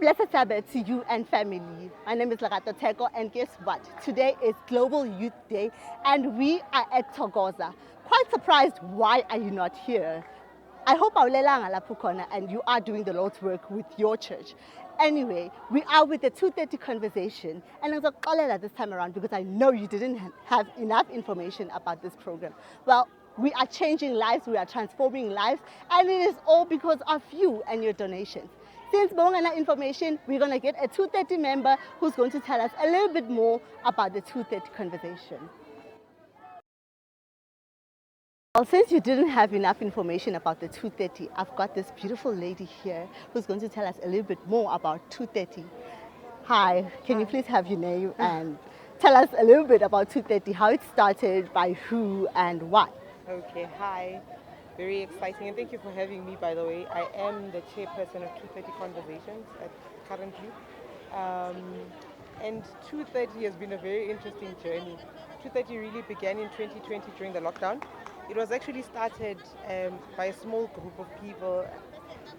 blessed Sabbath to you and family. My name is Thokoza, and guess what? Today is Global Youth Day and we are at Thokoza. Quite surprised, why are you not here? I hope and you are doing the Lord's work with your church. Anyway, we are with the 2:30 conversation, and I'm going this time around because I know you didn't have enough information about this program. Well, we are changing lives, we are transforming lives, and it is all because of you and your donations. Since Bongana information, we're going to get a 2:30 member who's going to tell us a little bit more about the 2:30 conversation. Well, since you didn't have enough information about the 2:30, I've got this beautiful lady here who's going to tell us a little bit more about 2:30. Hi, can you please have your name and tell us a little bit about 2:30, how it started, by who and why? Okay, hi. Very exciting, and thank you for having me, by the way. I am the chairperson of 2:30 Conversations currently. And 2:30 has been a very interesting journey. 2:30 really began in 2020 during the lockdown. It was actually started by a small group of people.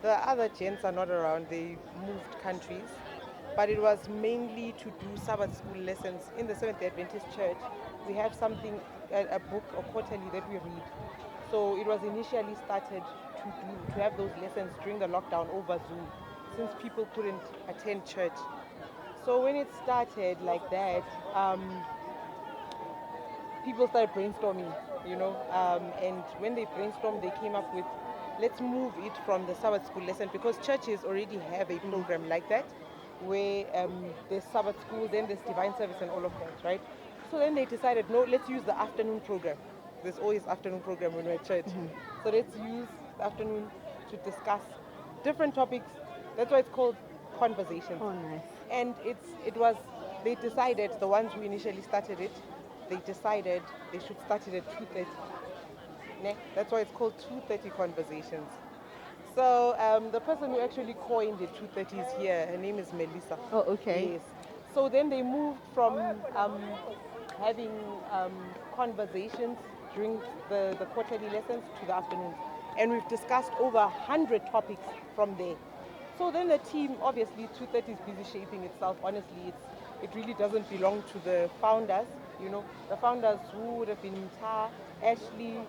The other gents are not around, they moved countries. But it was mainly to do Sabbath school lessons in the Seventh-day Adventist Church. We have something, a book, a quarterly that we read. So it was initially started to have those lessons during the lockdown over Zoom, since people couldn't attend church. So when it started like that, people started brainstorming, and when they brainstormed, they came up with, let's move it from the Sabbath school lesson, because churches already have a program like that, where there's Sabbath school, then there's divine service and all of that, right? So then they decided, no, let's use the afternoon program. There's always afternoon program when we're at church. So let's use the afternoon to discuss different topics. That's why it's called Conversations. Oh, nice. And they decided, the ones who initially started it, they decided they should start it at 2:30. That's why it's called 2:30 Conversations. So the person who actually coined it 2:30 is here. Her name is Melissa. Oh, okay. Yes. So then they moved from having conversations during the quarterly lessons to the afternoons. And we've discussed over 100 topics from there. So then the team, obviously 2:30 is busy shaping itself. Honestly, it really doesn't belong to the founders. The founders who would have been Ta, Ashley,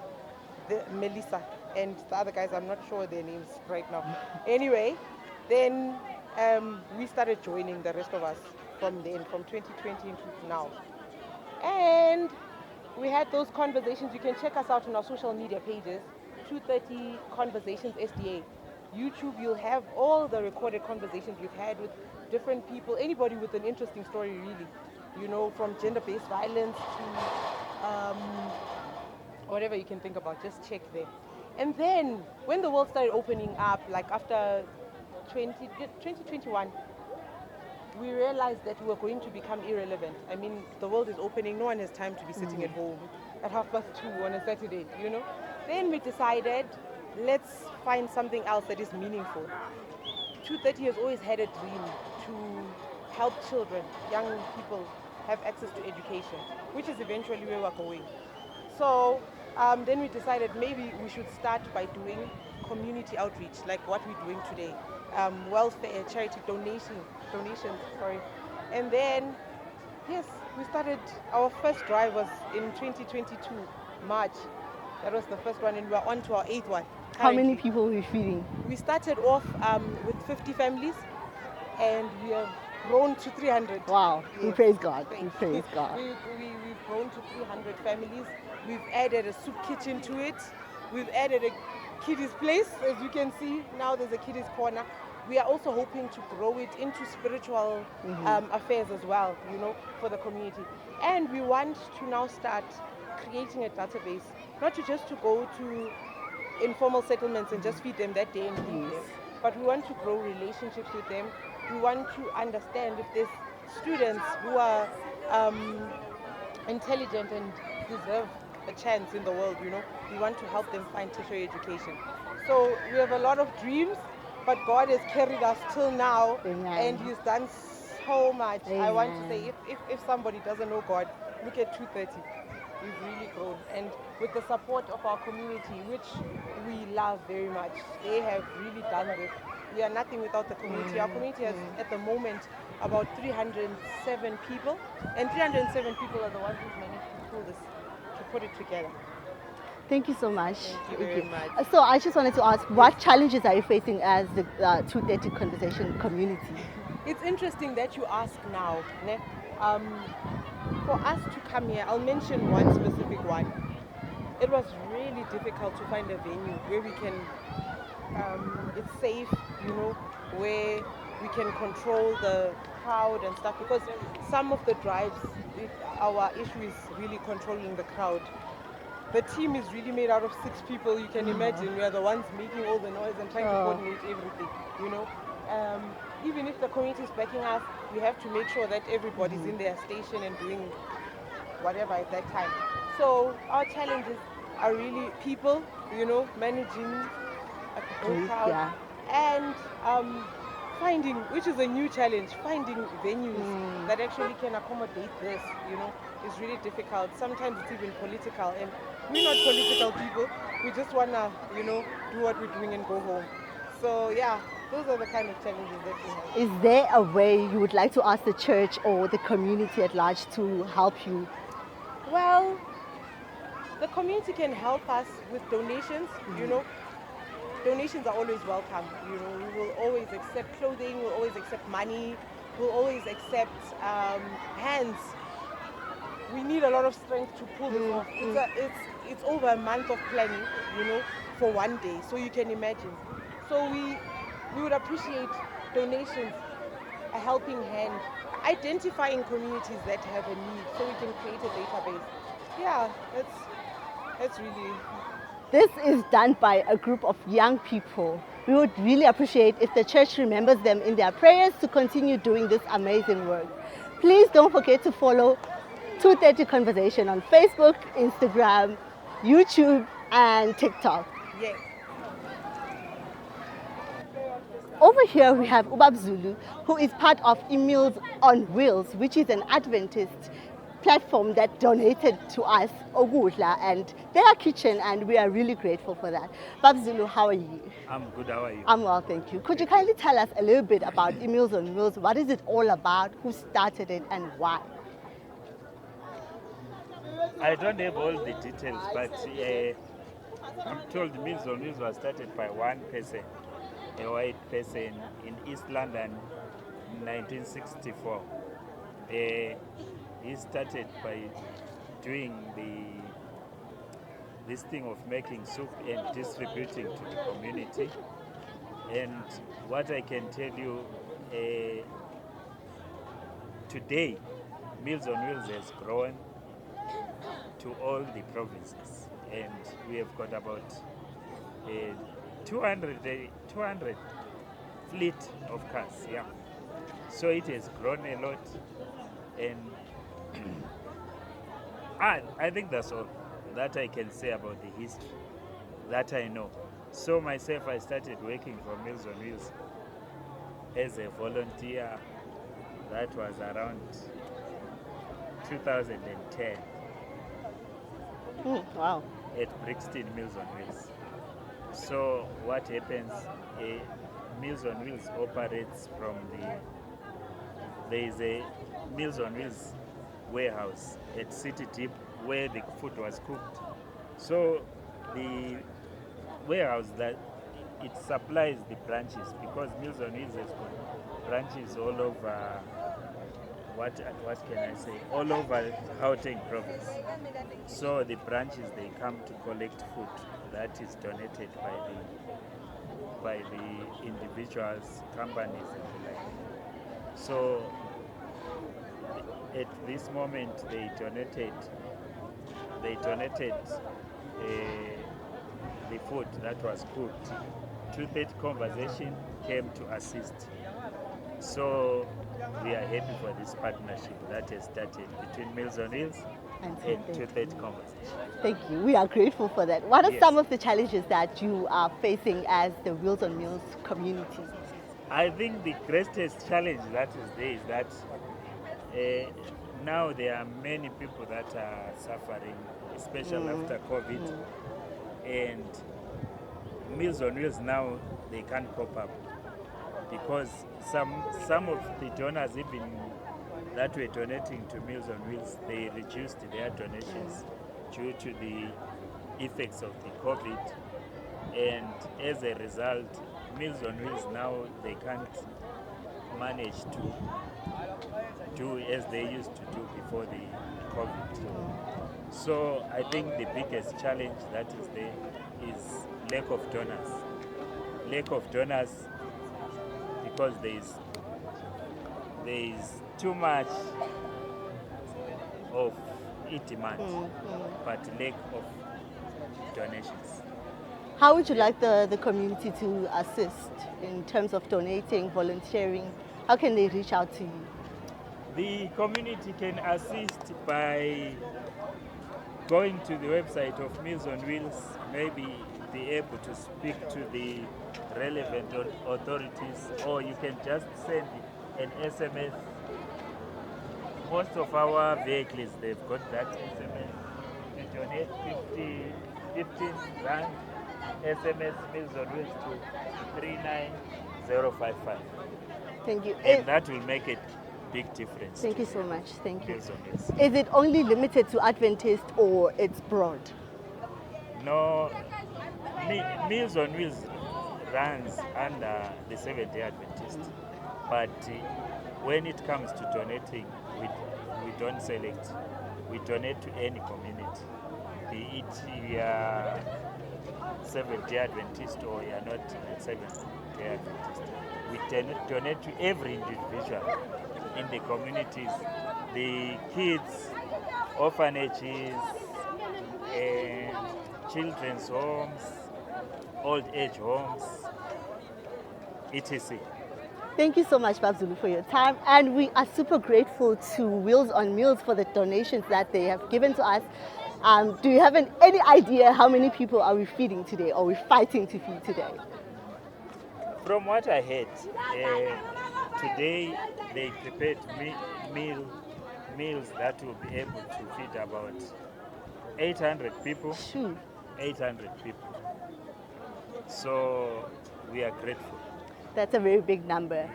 Melissa, and the other guys, I'm not sure their names right now. Anyway, then we started joining, the rest of us, from 2020 into now. And we had those conversations. You can check us out on our social media pages, 2:30 Conversations SDA. YouTube, you'll have all the recorded conversations we've had with different people, anybody with an interesting story, really. From gender-based violence to whatever you can think about, just check there. And then, when the world started opening up, like after 2021, we realized that we were going to become irrelevant. I mean, the world is opening, no one has time to be sitting at home at 2:30 on a Saturday, Then we decided, let's find something else that is meaningful. 2:30 has always had a dream to help children, young people, have access to education, which is eventually where we're going. So then we decided maybe we should start by doing community outreach, like what we're doing today. Welfare, charity donations, And then, yes, we started, our first drive was in 2022, March. That was the first one, and we're on to our 8th one. How many people were you feeding? We started off with 50 families, and we have grown to 300. Wow, yes. We praise God. We praise God. We've grown to 300 families. We've added a soup kitchen to it. We've added a kiddies place, as you can see. Now there's a kiddies corner. We are also hoping to grow it into spiritual affairs as well, for the community. And we want to now start creating a database, not just to go to informal settlements and just feed them that day and leave them, but we want to grow relationships with them. We want to understand if there's students who are intelligent and deserve a chance in the world, We want to help them find tertiary education. So we have a lot of dreams, but God has carried us till now. Amen. And He's done so much. Amen. I want to say, if somebody doesn't know God, look at 2:30. We've really grown. and with the support of our community, which we love very much. They have really done this. We are nothing without the community. Our community has, at the moment, about 307 people, and 307 people are the ones who've managed to pull this, to put it together. Thank you so much. Thank you very much. So I just wanted to ask, what challenges are you facing as the 230 Conversation community? It's interesting that you ask now. Ne? For us to come here, I'll mention one specific one. It was really difficult to find a venue where we can, it's safe, where we can control the crowd and stuff, because some of the drives, our issue is really controlling the crowd. The team is really made out of 6 people. You can imagine we are the ones making all the noise and trying to coordinate everything, Even if the community is backing us, we have to make sure that everybody's in their station and doing whatever at that time. So our challenges are really people, managing a whole crowd, and finding, which is a new challenge, finding venues that actually can accommodate this, is really difficult. Sometimes it's even political, and we're not political people. We just want to, do what we're doing and go home. So yeah, those are the kind of challenges that we have. Is there a way you would like to ask the church or the community at large to help you? Well, the community can help us with donations, Donations are always welcome, We will always accept clothing, we'll always accept money, we'll always accept hands. We need a lot of strength to pull this off. It's over a month of planning, for one day, so you can imagine. So we would appreciate donations, a helping hand, identifying communities that have a need, so we can create a database. Yeah, that's really... This is done by a group of young people. We would really appreciate if the church remembers them in their prayers to continue doing this amazing work. Please don't forget to follow 230 Conversation on Facebook, Instagram, YouTube, and TikTok. Yes. Over here we have Ubab Zulu, who is part of Meals on Wheels, which is an Adventist platform that donated to us Ogudla and their kitchen, and we are really grateful for that. Bab Zulu, how are you? I'm good, how are you? I'm well, thank you. Could you kindly tell us a little bit about Meals on Wheels? What is it all about? Who started it and why? I don't have all the details, but I'm told Meals on Wheels was started by one person, a white person in East London in 1964. He started by doing this thing of making soup and distributing to the community. And what I can tell you, today, Meals on Wheels has grown to all the provinces, and we have got about 200 fleet of cars. Yeah, so it has grown a lot, and I think that's all that I can say about the history that I know. So myself, I started working for Meals on Wheels as a volunteer. That was around 2010. Wow. At Brixton Meals on Wheels. So what happens, Meals on Wheels operates from there is a Meals on Wheels warehouse at City Deep where the food was cooked. So the warehouse, that it supplies the branches, because Meals on Wheels has got branches all over, what can I say, all over Gauteng province. So the branches, they come to collect food that is donated by the individuals, companies, and the like. So at this moment, they donated the food that was cooked. 230 Conversation came to assist. So we are happy for this partnership that has started between Meals on Wheels and 230 Conversation. Thank you. We are grateful for that. What are Yes. some of the challenges that you are facing as the Wheels on Wheels community? I think the greatest challenge that is there is that now there are many people that are suffering especially after COVID. And Meals on Wheels now, they can't cope up because some of the donors, even that were donating to Meals on Wheels, they reduced their donations due to the effects of the COVID. And as a result, Meals on Wheels now, they can't manage to do as they used to do before the COVID. So I think the biggest challenge that is there is lack of donors. Lack of donors because there is too much of demand, but lack of donations. How would you like the community to assist in terms of donating, volunteering? How can they reach out to you? The community can assist by going to the website of Meals on Wheels, maybe be able to speak to the relevant authorities, or you can just send an SMS. Most of our vehicles, they've got that SMS. You donate 15 rand, SMS Meals on Wheels to 39055. Thank you. And that will make a big difference. Thank you so much. Thank you. Meals on Wheels. Is it only limited to Adventist or it's broad? No, Meals on Wheels runs under the Seventh-day Adventist, but when it comes to donating, we don't select. We donate to any community, be it you are Seventh-day Adventist or you are not Seventh-day Adventist. We donate to every individual in the communities, the kids, orphanages, and children's homes, old age homes, etc. Thank you so much, Babzulu, for your time. And we are super grateful to Wheels on Meals for the donations that they have given to us. Do you have any idea how many people are we feeding today, or we're fighting to feed today? From what I heard, today they prepared meals that will be able to feed about 800 people. Shoo. 800 people. So we are grateful. That's a very big number.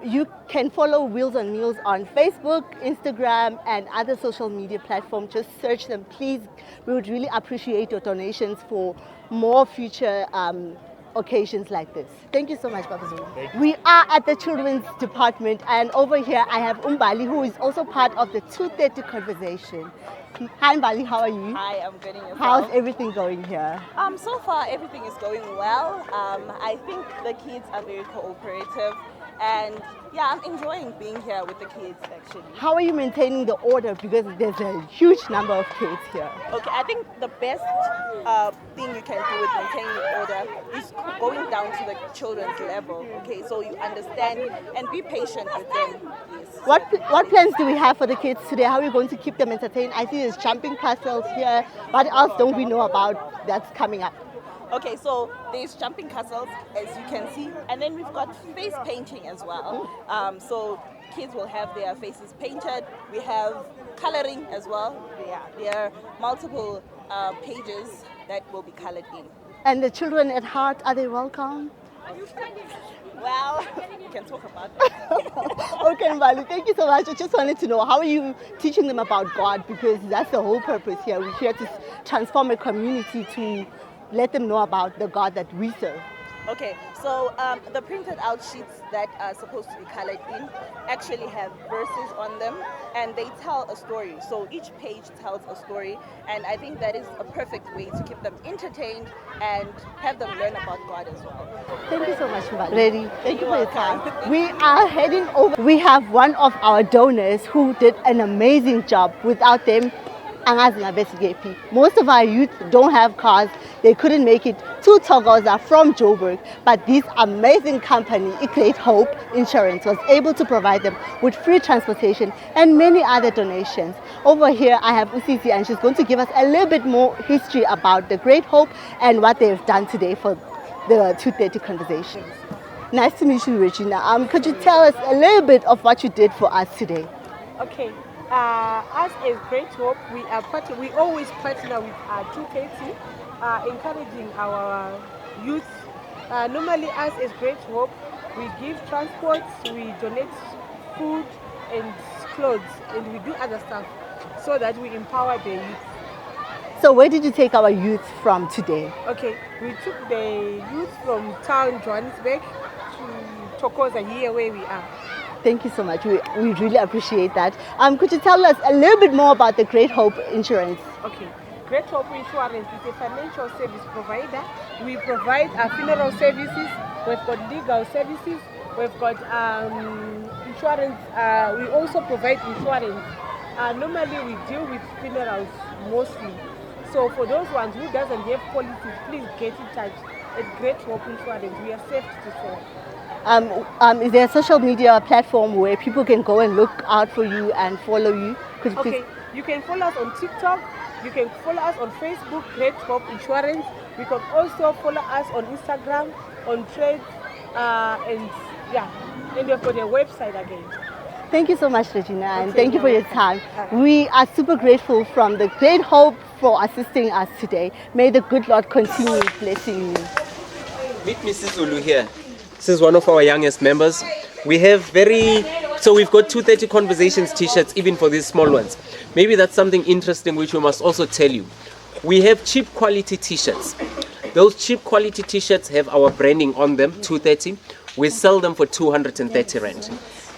You can follow Wheels on Meals on Facebook, Instagram, and other social media platforms. Just search them, please. We would really appreciate your donations for more future occasions like this. Thank you so much, Papa Zulu. We are at the children's department, and over here I have Umbali, who is also part of the 230 conversation. Hi Mbali, how are you? Hi, I'm good. And yourself? How's everything going here? So far everything is going well. I think the kids are very cooperative, and yeah, I'm enjoying being here with the kids actually. How are you maintaining the order, because there's a huge number of kids here? Okay, I think the best thing you can do with maintaining the order is going down to the children's level. Okay, so you understand and be patient with them. Yes. What plans do we have for the kids today? How are we going to keep them entertained? I see there's jumping castles here. What else don't we know about that's coming up? Okay, so there's jumping castles, as you can see, and then we've got face painting as well. So kids will have their faces painted. We have coloring as well. Yeah, there are multiple pages that will be colored in. And the children at heart, are they welcome? Well, we can talk about that. Okay, Mbali, thank you so much. I just wanted to know, how are you teaching them about God? Because that's the whole purpose here. We're here to transform a community, to let them know about the God that we serve. Okay, so the printed out sheets that are supposed to be colored in actually have verses on them, and they tell a story. So each page tells a story, and I think that is a perfect way to keep them entertained and have them learn about God as well. Thank you so much, Mbali. Ready? Thank you for your time. We are heading over. We have one of our donors who did an amazing job. Without them, most of our youth don't have cars. They couldn't make it to Thokoza from Joburg, but this amazing company, Great Hope Insurance, was able to provide them with free transportation and many other donations. Over here I have Usisi, and she's going to give us a little bit more history about the Great Hope and what they've done today for the 230 conversation. Nice to meet you, Regina. Could you tell us a little bit of what you did for us today? Okay, Us as Great Hope, we always partner with 230, encouraging our youth. Normally, us as Great Hope, we give transport, we donate food and clothes, and we do other stuff so that we empower the youth. So where did you take our youth from today? Okay, we took the youth from town Johannesburg to Thokoza, here where we are. Thank you so much. We really appreciate that. Could you tell us a little bit more about the Great Hope Insurance? Okay. Great Hope Insurance is a financial service provider. We provide funeral services, we've got legal services, we've got insurance, we also provide insurance. Normally we deal with funerals mostly. So for those ones who doesn't have policies, please get in touch at Great Hope Insurance. We are safe to serve. Is there a social media platform where people can go and look out for you and follow you? Could you Okay, please? you can follow us on TikTok, you can follow us on Facebook, Great Hope Insurance. You can also follow us on Instagram, on Threads, and we've got a website again. Thank you so much, Regina, and Okay, thank you for you're your time. welcome. We are super grateful from the Great Hope for assisting us today. May the good Lord continue blessing you. Meet Mrs. Zulu here. This is one of our youngest members. We have we've got 230 Conversations t-shirts even for these small ones. Maybe that's something interesting which we must also tell you. We have cheap quality t-shirts. Those cheap quality t-shirts have our branding on them, 230. We sell them for 230 rand.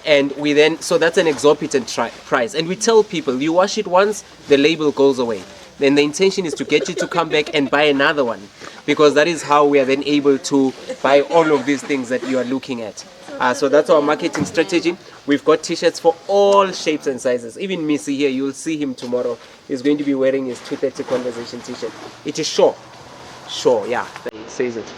And so that's an exorbitant price. And we tell people, you wash it once, the label goes away. Then the intention is to get you to come back and buy another one, because that is how we are then able to buy all of these things that you are looking at. So that's our marketing strategy. We've got t-shirts for all shapes and sizes. Even Missy here, you'll see him tomorrow. He's going to be wearing his 230 Conversation t-shirt. It is sure, yeah, that says it.